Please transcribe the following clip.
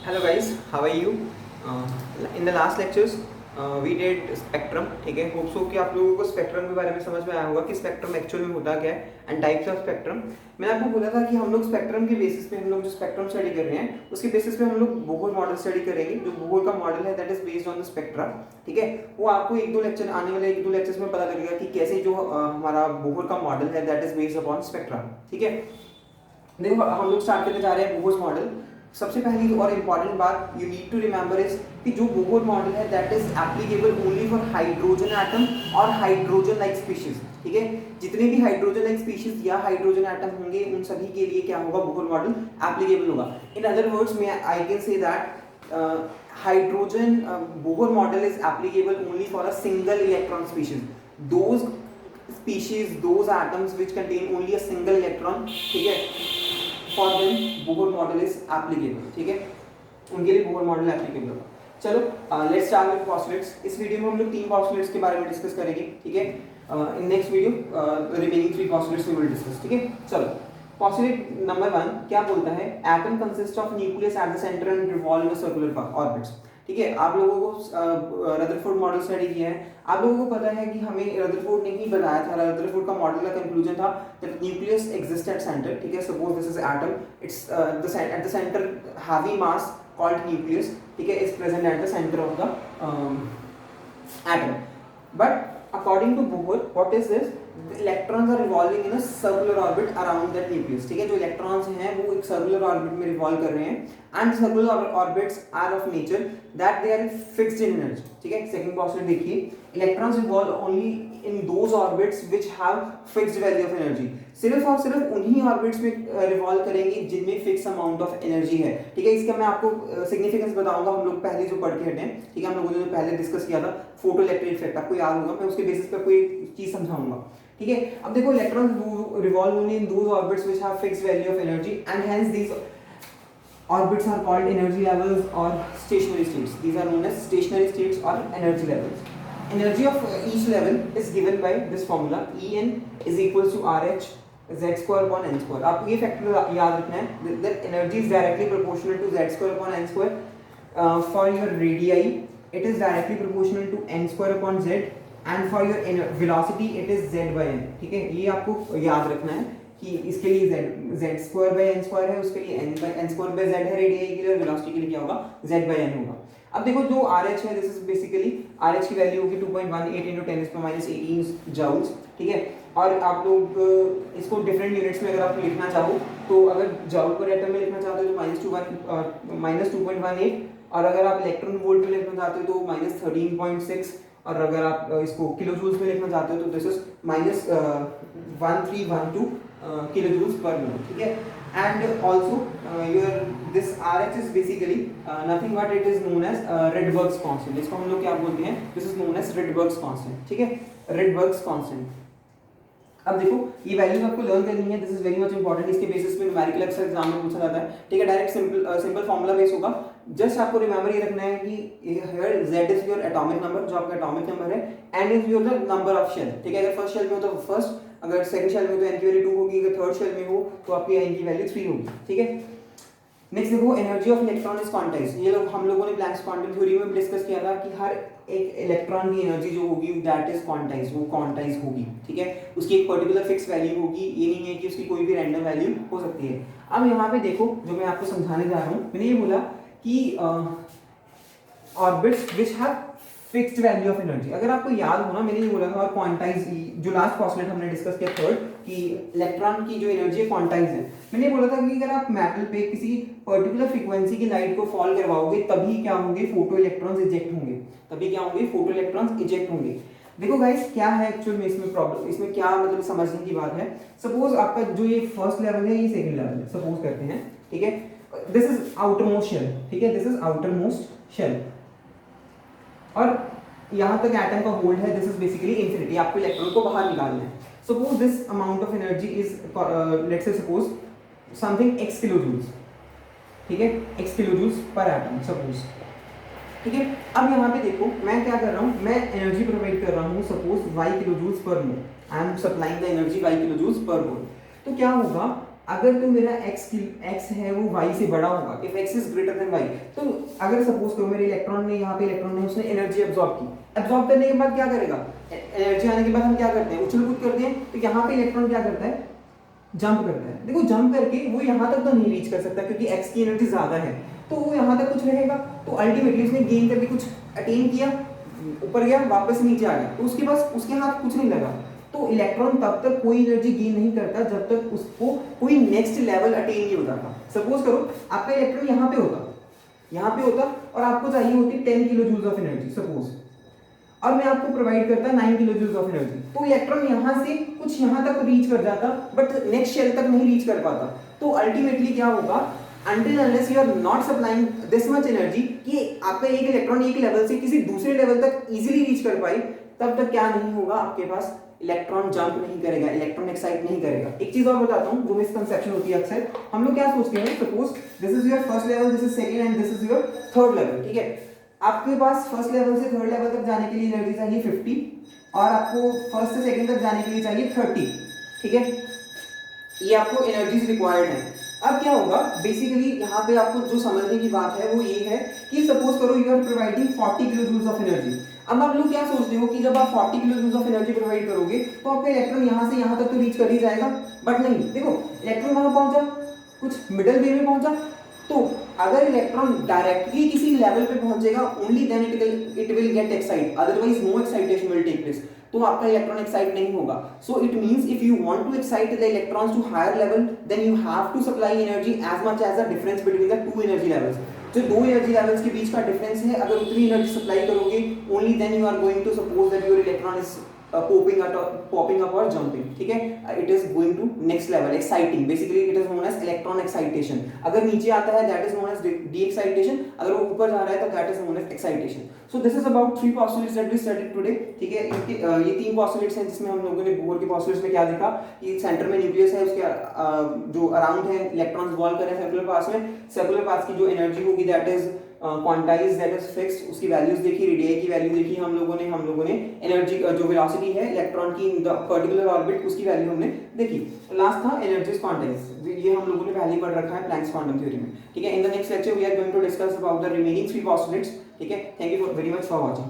Hello guys, how are you? In the last lectures we did spectrum. ठीक है, hope so कि आप लोगों को स्पेक्ट्रम के बारे में समझ में आया होगा कि स्पेक्ट्रम एक्चुअल में होता क्या है एंड टाइप्स ऑफ स्पेक्ट्रम. मैंने आपको बोला था कि हम लोग स्पेक्ट्रम के बेसिस पे हम लोग जो स्पेक्ट्रम स्टडी कर रहे हैं उसके बेसिस पे हम लोग बोहर मॉडल स्टडी करेंगे. जो बोहर का मॉडल है that is based on the spectra. ठीक है, वो आपको एक दो लेक्चर आने वाले एक दो लेक्चर्स में पता लगेगा कि कैसे जो हमारा बोहर का मॉडल है that is based upon spectra. ठीक है, देखो हम लोग स्टार्ट करने जा रहे हैं बोहर मॉडल. सबसे पहली और इम्पॉर्टेंट बात you need to remember is कि जो बोहर मॉडल है that is applicable only for hydrogen atom और हाइड्रोजन लाइक स्पीशीज. ठीक है, जितने भी हाइड्रोजन लाइक स्पीशीज या हाइड्रोजन एटम होंगे उन सभी के लिए क्या होगा, बोहर मॉडल एप्लीकेबल होगा. इन अदर वर्ड्स में I can say that hydrogen Bohr model is applicable only for a single electron species. Those species, those atoms which contain only a single electron. ठीक है, for them Bohr model is applicable. ठीक है, उनके लिए Bohr model applicable होगा. चलो let's start with postulates. इस video में हम लोग 3 पोस्टुलेट्स के बारे में डिस्कस करेंगे. ठीक है, in next video remaining 3 postulates we will discuss. ठीक है, चलो पोस्टुलेट नंबर 1 क्या बोलता है, atom consist of nucleus at the centre and revolve in a circular orbits. ठीक है, आप लोगों को रदरफोर्ड मॉडल स्टडी किया है, आप लोगों को पता है कि हमें रदरफोर्ड ने ही बताया था, रदरफोर्ड का मॉडल का कंक्लूजन था that nucleus exist at centre. ठीक है, suppose this is atom, it's at the centre heavy mass called nucleus. ठीक है, is present at the centre of the atom. But according to Bohr what is this, electrons are revolving in a circular orbit around that nucleus. ठीक है, जो electrons हैं वो एक circular orbit में revolve कर रहे हैं and circular orbits are of nature that they are fixed in energy. ठीक है, सेकंड पोस्टुलेट देखिए, electrons revolve only in those orbits which have fixed value of energy. सिर्फ और सिर्फ उन्हीं ऑर्बिट्स में रिवॉल्व करेंगे जिनमें फिक्स अमाउंट ऑफ एनर्जी है. ठीक है, इसका मैं आपको सिग्निफिकेंस बताऊंगा. हम लोग पहले जो पढ़ के हटे हैं, ठीक है, हम लोगों ने पहले डिस्कस किया था फोटो इलेक्ट्रिक इफेक्ट, आपको याद होगा. मैं उसके बेसिस पर कोई चीज समझाऊंगा. ठीक है, अब देखो electrons revolve only in those orbits which have fixed value of energy and hence these orbits are called energy levels or stationary states. These are known as stationary states or energy levels. Energy of each level is given by this formula, En is equals to RH z square upon n square. आप ये factor याद रखना है that energy is directly proportional to z square upon n square. For your radii it is directly proportional to n square upon z and for your velocity it is z by n. ठीक है, ये आपको याद रखना है कि इसके लिए z square by n square है, उसके लिए n स्क्वायर बाय z है रेडियस के लिए, और वेलोसिटी के लिए क्या होगा, z बाय n होगा. अब देखो जो RH है दिस इज बेसिकली RH की वैल्यू होगी 2.18 into 10⁻18 जूल्स. ठीक है, और आप लोग इसको डिफरेंट यूनिट्स में अगर आप लिखना चाहो तो अगर जूल पर एटम में लिखना चाहते हो तो -2.18, और अगर आप इलेक्ट्रॉन वोल्ट में लिखना चाहते हो तो -13.6, और अगर आप इसको किलो जूल्स में लिखना चाहते हो तो this is -1312 kilo joules per mole. ठीक है, and also your this RH is basically nothing but it is known as Rydberg's constant. इसको हम लोग क्या बोलते हैं, this is known as Rydberg's constant. ठीक है, रेडबर्ग्स कांस्टेंट. अब देखो ये वैल्यूज आपको लर्न करनी है, this is very much important. इसके बेसिस पे न्यूमेरिकल अक्सर एग्जाम में पूछा जाता है. ठीक है, डायरेक्ट सिंपल फार्मूला बेस होगा. जस्ट आपको रिमेंबर ये रखना है कि here z is your atomic number, जो आपका एटॉमिक नंबर है, n is your the number of shell. ठीक है, अगर फर्स्ट शेल में हो तो फर्स्ट, अगर सेकंड शेल में हो तो n की वैल्यू 2 होगी, अगर थर्ड शेल में हो तो आपकी n की वैल्यू 3 होगी. ठीक है, नेक्स्ट देखो energy of electron is quantized. ये लोग हम लोगों ने प्लैंक्स क्वांटम थ्योरी में डिस्कस किया था कि हर एक इलेक्ट्रॉन की एनर्जी जो होगी दैट इज क्वांटाइज्ड, वो क्वांटाइज होगी. ठीक है, उसकी एक पर्टिकुलर फिक्स वैल्यू होगी, ये नहीं है कि उसकी कोई भी रैंडम वैल्यू हो सकती है. अब यहाँ पे देखो जो मैं आपको समझाने जा रहा हूँ, मैंने ये बोला कि orbits which have fixed value of energy. अगर आपको याद हो ना, मैंने ये बोला था, और क्वांटाइज जो लास्ट पोस्टुलेट हमने डिस्कस किया थर्ड, कि इलेक्ट्रॉन की जो एनर्जी है क्वांटाइज है. मैंने बोला था कि अगर आप मेटल पे किसी पर्टिकुलर फ्रीक्वेंसी की लाइट को फॉल करवाओगे तभी क्या होंगे, फोटो इलेक्ट्रॉन्स इजेक्ट होंगे. तभी क्या होंगे, फोटो इलेक्ट्रॉन्स इजेक्ट होंगे. देखो गाइस क्या है एक्चुअल में इसमें प्रॉब्लम, इसमें क्या मतलब समझने की बात है. सपोज आपका जो ये फर्स्ट लेवल है, ये सेकंड लेवल है, सपोज करते हैं. ठीक है, this is outer most shell. ठीक है, this is outer most shell, और यहाँ तक एटम का होल्ड है, दिस इज बेसिकली इंफिनिटी. आपको इलेक्ट्रॉन को बाहर निकालना है. Suppose this amount of energy is let's say suppose something x kilo joules. ठीक है, x किलो जूल्स पर एटम सपोज. ठीक है, अब यहाँ पे देखो मैं क्या कर रहा हूँ, मैं एनर्जी प्रोवाइड कर रहा हूँ suppose y kilo joules per mole. I am supplying the energy y kilo joules per mole. तो क्या होगा, अगर तो मेरा x है वो y से बड़ा होगा, if x is greater than y, तो अगर सपोज करो मेरे इलेक्ट्रॉन ने यहाँ पे इलेक्ट्रॉन ने उसने एनर्जी एब्जॉर्ब की, एब्जॉर्ब करने के बाद क्या करेगा, एनर्जी आने के बाद हम क्या करते हैं, उछल कूद करते हैं, तो यहाँ पे इलेक्ट्रॉन क्या करता है, जंप करता है। देखो जंप करके वो यहाँ तक तो नहीं रीच कर सकता क्योंकि x की एनर्जी ज्यादा है, तो वो यहाँ तक कुछ रहेगा, तो अल्टीमेटली उसने गेन करके कुछ अटेन किया, ऊपर गया वापस नीचे आ गया, तो उसके पास उसके हाथ कुछ नहीं लगा। तो इलेक्ट्रॉन तब तक कोई एनर्जी गेन नहीं करता जब तक उसको कोई नेक्स्ट लेवल अटेन नहीं हो जाता। सपोज करो आपका इलेक्ट्रॉन यहाँ पे होता और आपको चाहिए होती 10 kilo joules of energy suppose, और मैं आपको प्रोवाइड करता 9 किलो जूल्स ऑफ एनर्जी, तो इलेक्ट्रॉन यहाँ से कुछ यहाँ तक रीच कर जाता बट नेक्स्ट शेल तक नहीं रीच कर पाता। तो अल्टीमेटली क्या होगा, until unless you are not supplying this much energy कि आपका एक इलेक्ट्रॉन एक लेवल से किसी दूसरे लेवल तक इजीली रीच कर पाए, तब तक क्या नहीं होगा, आपके पास इलेक्ट्रॉन जंप नहीं करेगा, इलेक्ट्रॉन एक्साइट नहीं करेगा। एक चीज और बताता हूँ जो मिसकंसेप्शन होती है अक्सर, हम लोग क्या सोचते हैं, suppose this is your first level, this is second and this is your third level, ठीक है। आपके पास फर्स्ट लेवल से थर्ड लेवल तक जाने के लिए एनर्जी चाहिए 50 और आपको फर्स्ट से सेकंड तक जाने के लिए चाहिए 30, ठीक है, ये आपको एनर्जीज रिक्वायर्ड है। अब क्या होगा, बेसिकली यहाँ पे आपको जो समझने की बात है वो ये है कि सपोज करो you are providing 40 kilo joules of energy. अब आप लोग क्या सोचते हो कि जब आप 40 kilo joules of energy provide करोगे तो आपका इलेक्ट्रॉन यहाँ से यहाँ तक तो रीच कर ही जाएगा, बट नहीं, देखो इलेक्ट्रॉन कहाँ पहुंचा, कुछ मिडल वे में पहुंचा। तो अगर इलेक्ट्रॉन डायरेक्टली किसी लेवल पे पहुंचेगा only then it will get excite, otherwise no excitation will take place, तो आपका इलेक्ट्रॉन एक्साइट नहीं होगा। So it means if you want to excite the electrons to higher level then you have to supply energy as much as the difference between the two energy levels. जो दो energy levels के बीच का difference है, अगर उतनी energy supply करोगे only then you are going to suppose that your electron is popping up or jumping, ठीक है, it is going to next level, exciting, basically it is known as electron excitation। अगर नीचे आता है that is known as de-excitation, अगर वो ऊपर जा रहा है तो that is known as excitation। So this is about 3 postulates that we studied today, ठीक है। ये 3 postulates हैं जिसमें हम लोगों ने बोर के postulates में क्या देखा कि सेंटर में न्यूक्लियस है, उसके जो अराउंड है इलेक्ट्रॉन्स रिवॉल्व कर रहे हैं सर्कुलर पाथ में, सर्कुलर पाथ की जो एनर्जी होगी that is quantize, that is fixed, उसकी वैल्यूज देखी, रेडियाई की वैल्यू देखी हम लोगों ने एनर्जी जो वेलोसिटी है इलेक्ट्रॉन की इन द पर्टिकुलर ऑर्बिट उसकी वैल्यू हमने देखी। लास्ट था एनर्जीज क्वांटाइज, ये हम लोगों ने पहले ही पढ़ रखा है प्लैंक्स क्वांटम थ्योरी में, ठीक है। In the next lecture we are going to discuss about the remaining 3 postulates, ठीक है। Thank you very much for watching.